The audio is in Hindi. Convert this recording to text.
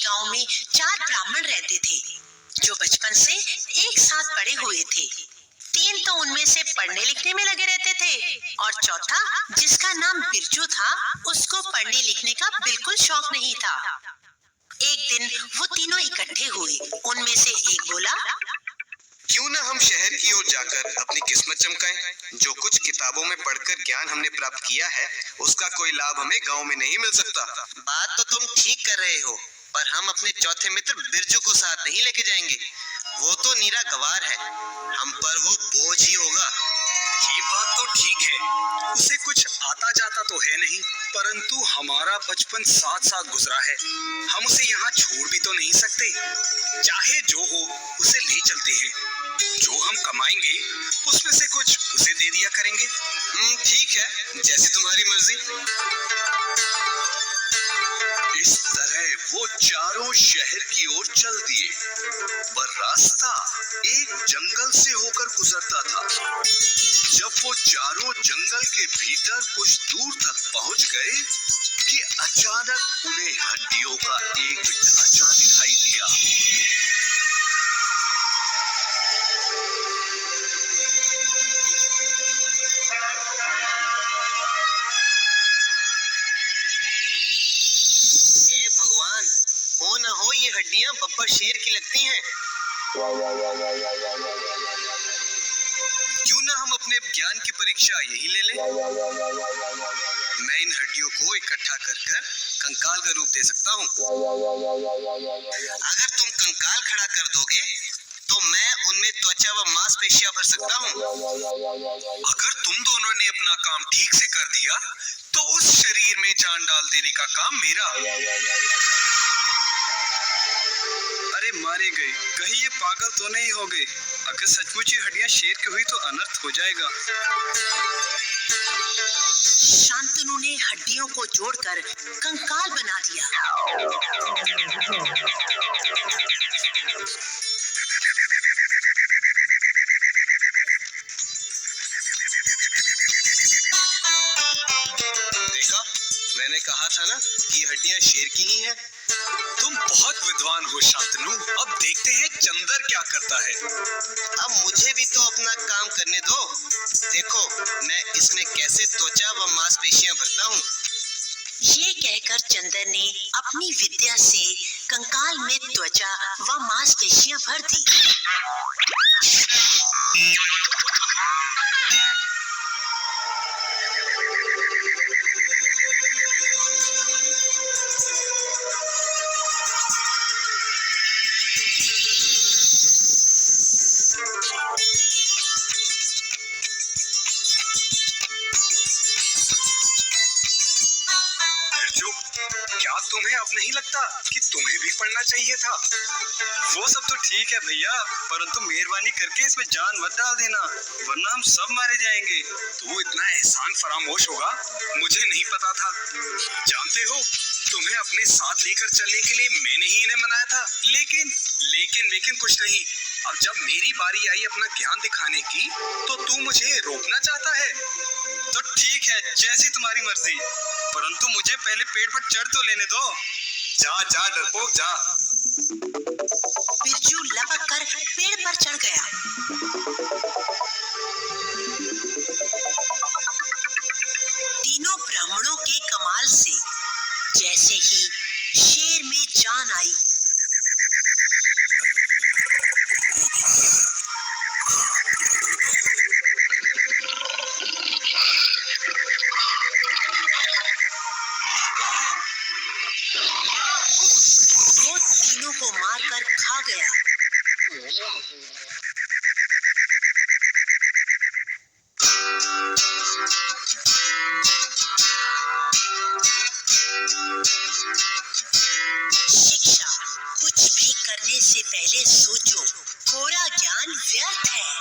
गांव में 4 ब्राह्मण रहते थे जो बचपन से एक साथ बड़े हुए थे। 3 तो उनमें से पढ़ने लिखने में लगे रहते थे और चौथा, जिसका नाम बिरजू था, उसको पढ़ने लिखने का बिल्कुल शौक नहीं था। एक दिन वो तीनों इकट्ठे हुए। उनमें से एक बोला, क्यों ना हम शहर की ओर जाकर अपनी किस्मत चमकाएं। जो कुछ किताबों में पढ़कर ज्ञान हमने प्राप्त किया है, उसका कोई लाभ हमें गांव में नहीं मिल सकता। बात तो तुम ठीक कर रहे हो, पर हम अपने चौथे मित्र बिरजू को साथ नहीं लेके जाएंगे। वो तो नीरा गवार है, हम पर वो बोझ ही होगा। ये बात तो ठीक है, उसे कुछ आता जाता तो है नहीं, परंतु हमारा बचपन साथ साथ गुजरा है। हम उसे यहाँ छोड़ भी तो नहीं सकते। चाहे जो हो, उसे ले चलते हैं। जो हम कमाएंगे उसमें से कुछ उसे दे दिया करेंगे। ठीक है, जैसी तुम्हारी मर्जी। इस तरह वो चारों शहर की ओर चल दिए, पर रास्ता एक जंगल से होकर गुजरता था। जब वो चारों जंगल के भीतर कुछ दूर तक पहुंच गए कि अचानक उन्हें हड्डियों का एक ढांचा दिखाई दिया। हे भगवान, हो ना हो ये हड्डियां बब्बर शेर की लगती हैं। क्यों ना हम अपने ज्ञान की परीक्षा यही ले लें। मैं इन हड्डियों को इकट्ठा कर कर कंकाल का रूप दे सकता हूँ। अगर तुम कंकाल खड़ा कर दोगे तो मैं उनमें त्वचा व मांसपेशियां भर सकता हूँ। अगर तुम दोनों ने अपना काम ठीक से कर दिया तो उस शरीर में जान डाल देने का काम मेरा। अरे मारे गए, कहीं ये पागल तो नहीं हो गए। अगर सचमुच ये हड्डियां शेर की हुई तो अनर्थ हो जाएगा। शांतनु ने हड्डियों को जोड़कर कंकाल बना दिया। देखा, मैंने कहा था ना कि ये हड्डियां शेर की ही हैं। तुम बहुत विद्वान हो शांतनु। अब देखते हैं चंदर क्या करता है। अब मुझे भी तो अपना काम करने दो। देखो मैं इसमें कैसे त्वचा व मांसपेशियां भरता हूँ। ये कहकर चंदर ने अपनी विद्या से कंकाल में त्वचा व मांसपेशियां भर दी। बिरजू, क्या तुम्हें अब नहीं लगता कि तुम्हें भी पढ़ना चाहिए था? वो सब तो ठीक है भैया, परंतु मेहरबानी करके इसमें जान मत डाल देना, वरना हम सब मारे जाएंगे। तू इतना एहसान फरामोश होगा, मुझे नहीं पता था। जानते हो, तुम्हें अपने साथ लेकर चलने के लिए मैंने ही इन्हें मनाया था। लेकिन कुछ नहीं। अब जब मेरी बारी आई अपना ज्ञान दिखाने की, तो तू मुझे रोकना चाहता है। तो ठीक है, जैसी तुम्हारी मर्जी, परंतु मुझे पहले पेड़ पर चढ़ तो लेने दो। जा डरपोक जा। बिरजू लपक कर पेड़ पर चढ़ गया। तीनों ब्राह्मणों के कमाल से जैसे ही शेर में जान आई, वो तीनों को मारकर खा गया। शिक्षा, कुछ भी करने से पहले सोचो, कोरा ज्ञान व्यर्थ है।